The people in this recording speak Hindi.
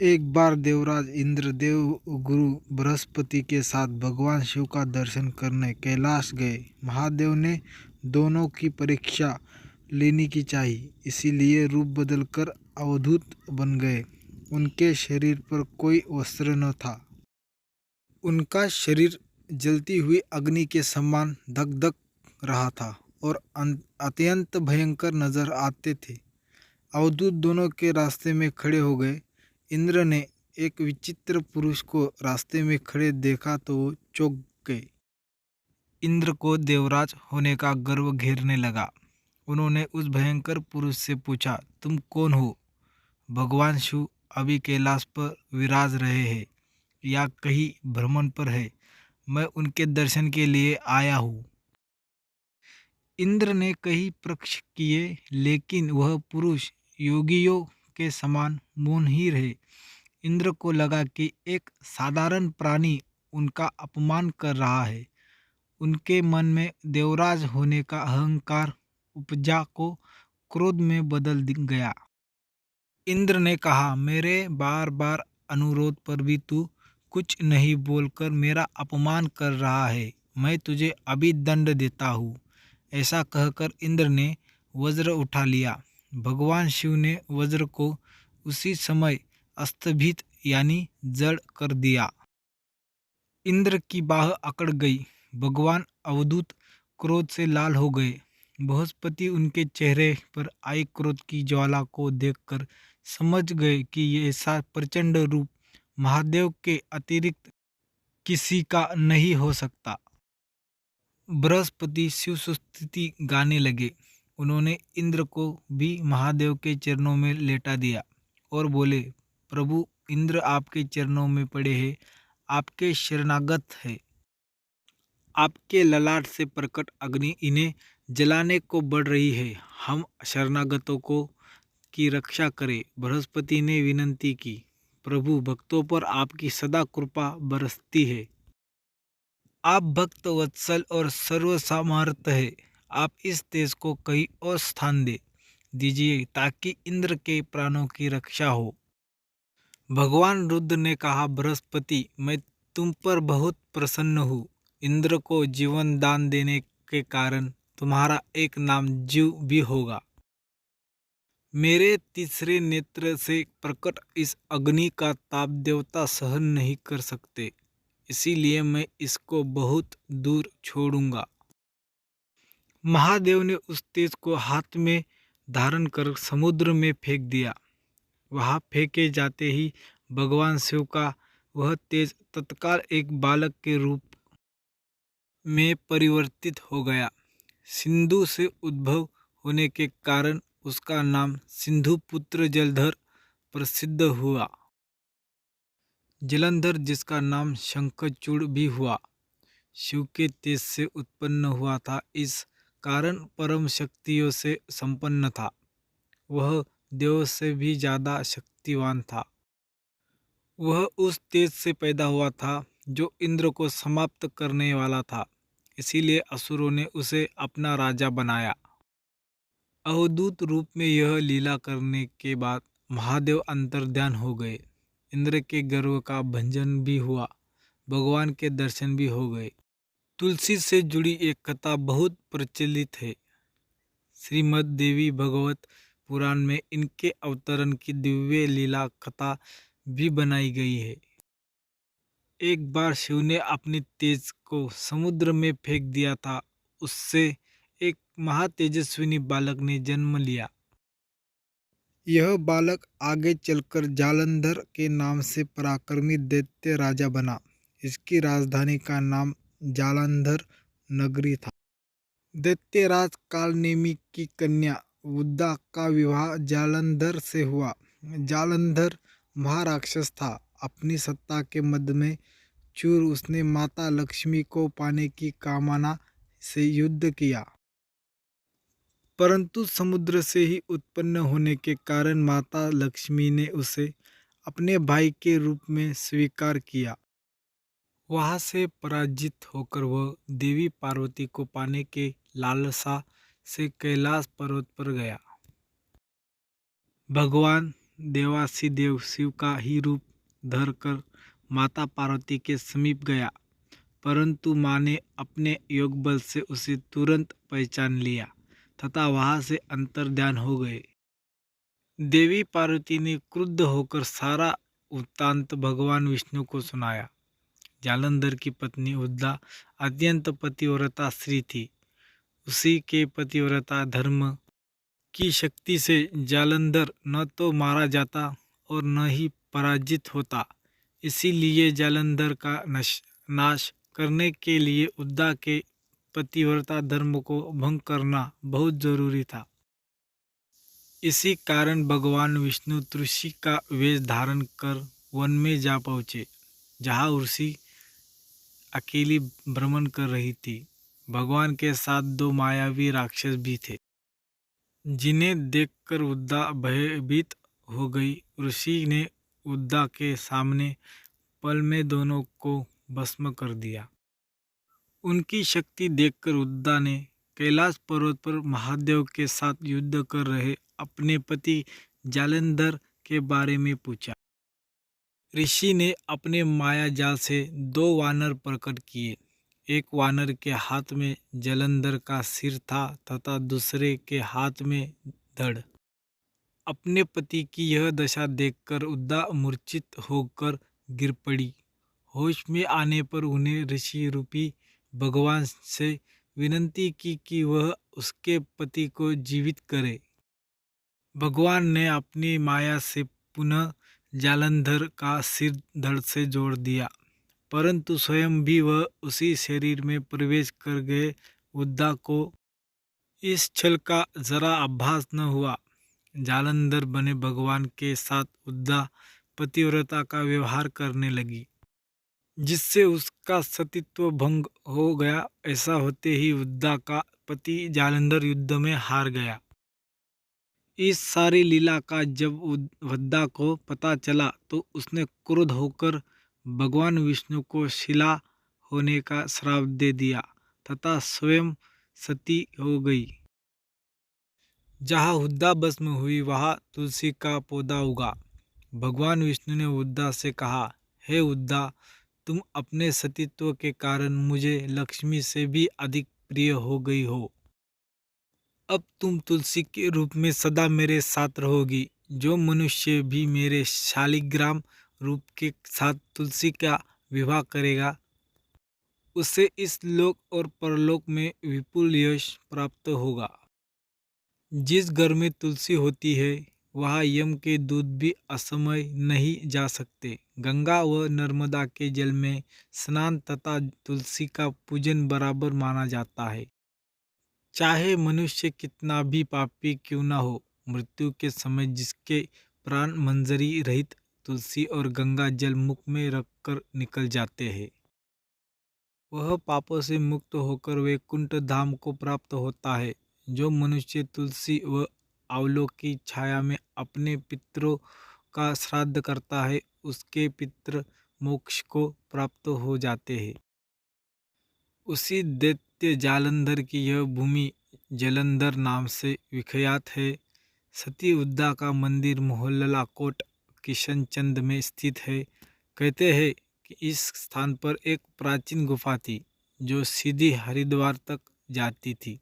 एक बार देवराज इंद्र देव गुरु बृहस्पति के साथ भगवान शिव का दर्शन करने कैलाश गए। महादेव ने दोनों की परीक्षा लेनी की चाहिए, इसीलिए रूप बदलकर अवधूत बन गए। उनके शरीर पर कोई वस्त्र न था। उनका शरीर जलती हुई अग्नि के समान धक धक रहा था और अत्यंत भयंकर नजर आते थे। अवधूत दोनों के रास्ते में खड़े हो गए। इंद्र ने एक विचित्र पुरुष को रास्ते में खड़े देखा तो वो चौंक गए। इंद्र को देवराज होने का गर्व घेरने लगा। उन्होंने उस भयंकर पुरुष से पूछा, तुम कौन हो? भगवान शिव अभी कैलाश पर विराज रहे हैं या कहीं भ्रमण पर है? मैं उनके दर्शन के लिए आया हूँ। इंद्र ने कई प्रश्न किए, लेकिन वह पुरुष योगियों के समान मौन ही रहे। इंद्र को लगा कि एक साधारण प्राणी उनका अपमान कर रहा है। उनके मन में देवराज होने का अहंकार उपजा को क्रोध में बदल गया। इंद्र ने कहा, मेरे बार बार अनुरोध पर भी तू कुछ नहीं बोलकर मेरा अपमान कर रहा है। मैं तुझे अभी दंड देता हूँ। ऐसा कहकर इंद्र ने वज्र उठा लिया। भगवान शिव ने वज्र को उसी समय स्तंभित यानी जड़ कर दिया। इंद्र की बाह अकड़ गई। भगवान अवधूत क्रोध से लाल हो गए। बृहस्पति उनके चेहरे पर आई क्रोध की ज्वाला को देखकर समझ गए कि ये ऐसा प्रचंड रूप महादेव के अतिरिक्त किसी का नहीं हो सकता। बृहस्पति शिव स्तुति गाने लगे। उन्होंने इंद्र को भी महादेव के चरणों में लेटा दिया और बोले, प्रभु इंद्र आपके चरणों में पड़े हैं, आपके शरणागत है। आपके ललाट से प्रकट अग्नि इन्हें जलाने को बढ़ रही है। हम शरणागतों को की रक्षा करें। बृहस्पति ने विनती की, प्रभु भक्तों पर आपकी सदा कृपा बरसती है। आप भक्त वत्सल और सर्वसमर्थ है। आप इस तेज को कहीं और स्थान दे दीजिए ताकि इंद्र के प्राणों की रक्षा हो। भगवान रुद्र ने कहा, बृहस्पति मैं तुम पर बहुत प्रसन्न हूँ। इंद्र को जीवन दान देने के कारण तुम्हारा एक नाम जीव भी होगा। मेरे तीसरे नेत्र से प्रकट इस अग्नि का ताप देवता सहन नहीं कर सकते, इसीलिए मैं इसको बहुत दूर छोड़ूंगा। महादेव ने उस तेज को हाथ में धारण कर समुद्र में फेंक दिया। वहां फेंके जाते ही भगवान शिव का वह तेज तत्काल एक बालक के रूप में परिवर्तित हो गया। सिंधु से उद्भव होने के कारण उसका नाम सिंधुपुत्र जलधर प्रसिद्ध हुआ। जलंधर जिसका नाम शंखचूड़ भी हुआ, शिव के तेज से उत्पन्न हुआ था। इस कारण परम शक्तियों से संपन्न था। वह देव से भी ज़्यादा शक्तिवान था। वह उस तेज से पैदा हुआ था जो इंद्र को समाप्त करने वाला था, इसीलिए असुरों ने उसे अपना राजा बनाया। अवधूत रूप में यह लीला करने के बाद महादेव अंतर्ध्यान हो गए। इंद्र के गर्व का भंजन भी हुआ। भगवान के दर्शन भी हो गए। तुलसी से जुड़ी एक कथा बहुत प्रचलित है। श्रीमद् देवी भगवत पुराण में इनके अवतरण की दिव्य लीला कथा भी बनाई गई है। एक बार शिव ने अपने तेज को समुद्र में फेंक दिया था। उससे एक महातेजस्विनी बालक ने जन्म लिया। यह बालक आगे चलकर जालंधर के नाम से पराक्रमी दैत्य राजा बना। इसकी राजधानी का नाम जालंधर नगरी था। दैत्यराज कालनेमी की कन्या वुद्धा का विवाह जालंधर से हुआ। जालंधर महाराक्षस था। अपनी सत्ता के मद में चूर उसने माता लक्ष्मी को पाने की कामना से युद्ध किया, परंतु समुद्र से ही उत्पन्न होने के कारण माता लक्ष्मी ने उसे अपने भाई के रूप में स्वीकार किया। वहां से पराजित होकर वह देवी पार्वती को पाने के लालसा से कैलाश पर्वत पर गया। भगवान देवासिदेव शिव का ही रूप धरकर माता पार्वती के समीप गया, परंतु माँ ने अपने योग बल से उसे तुरंत पहचान लिया तथा वहां से अंतर्ध्यान हो गए। देवी पार्वती ने क्रुद्ध होकर सारा वृत्तांत भगवान विष्णु को सुनाया। जालंधर की पत्नी उद्दा अत्यंत पतिव्रता स्त्री थी। उसी के पतिव्रता धर्म की शक्ति से जालंधर न तो मारा जाता और न ही पराजित होता। इसीलिए जालंधर का नाश करने के लिए उद्दा के पतिव्रता धर्म को भंग करना बहुत जरूरी था। इसी कारण भगवान विष्णु ऋषि का वेश धारण कर वन में जा पहुँचे, जहाँ उर्वशी अकेली भ्रमण कर रही थी। भगवान के साथ दो मायावी राक्षस भी थे, जिन्हें देखकर उद्दा भयभीत हो गई। ऋषि ने उद्दा के सामने पल में दोनों को भस्म कर दिया। उनकी शक्ति देखकर उद्दा ने कैलाश पर्वत पर महादेव के साथ युद्ध कर रहे अपने पति जालंधर के बारे में पूछा। ऋषि ने अपने माया जाल से दो वानर प्रकट किए। एक वानर के हाथ में जालंधर का सिर था तथा दूसरे के हाथ में धड़। अपने पति की यह दशा देखकर उद्दा मूर्छित होकर गिर पड़ी। होश में आने पर उन्हें ऋषि रूपी भगवान से विनती की कि वह उसके पति को जीवित करे। भगवान ने अपनी माया से पुनः जालंधर का सिर धड़ से जोड़ दिया, परंतु स्वयं भी वह उसी शरीर में प्रवेश कर गए। उद्दा को इस छल का जरा आभास न हुआ। जालंधर बने भगवान के साथ उद्दा पतिव्रता का व्यवहार करने लगी, जिससे उसका सतीत्व भंग हो गया। ऐसा होते ही उद्दा का पति जालंधर युद्ध में हार गया। इस सारी लीला का जब उद्दा को पता चला तो उसने क्रुद्ध होकर भगवान विष्णु को शिला होने का श्राप दे दिया तथा स्वयं सती हो गई। जहाँ उद्दा भस्म हुई वहाँ तुलसी का पौधा उगा। भगवान विष्णु ने उद्दा से कहा, हे उद्दा, तुम अपने सतीत्व के कारण मुझे लक्ष्मी से भी अधिक प्रिय हो गई हो। अब तुम तुलसी के रूप में सदा मेरे साथ रहोगी। जो मनुष्य भी मेरे शालिग्राम रूप के साथ तुलसी का विवाह करेगा, उसे इस लोक और परलोक में विपुल यश प्राप्त होगा। जिस घर में तुलसी होती है वहाँ यम के दूत भी असमय नहीं जा सकते। गंगा व नर्मदा के जल में स्नान तथा तुलसी का पूजन बराबर माना जाता है। चाहे मनुष्य कितना भी पापी क्यों न हो, मृत्यु के समय जिसके प्राण मंजरी रहित तुलसी और गंगा जल मुख में रखकर निकल जाते हैं, वह पापों से मुक्त होकर वैकुंठ धाम को प्राप्त होता है। जो मनुष्य तुलसी व आंवलों की छाया में अपने पितरों का श्राद्ध करता है, उसके पितृ मोक्ष को प्राप्त हो जाते हैं। उसी दैत्य जालंधर की यह भूमि जालंधर नाम से विख्यात है। सती उद्दा का मंदिर मोहल्ला कोट किशनचंद में स्थित है। कहते हैं कि इस स्थान पर एक प्राचीन गुफा थी जो सीधी हरिद्वार तक जाती थी।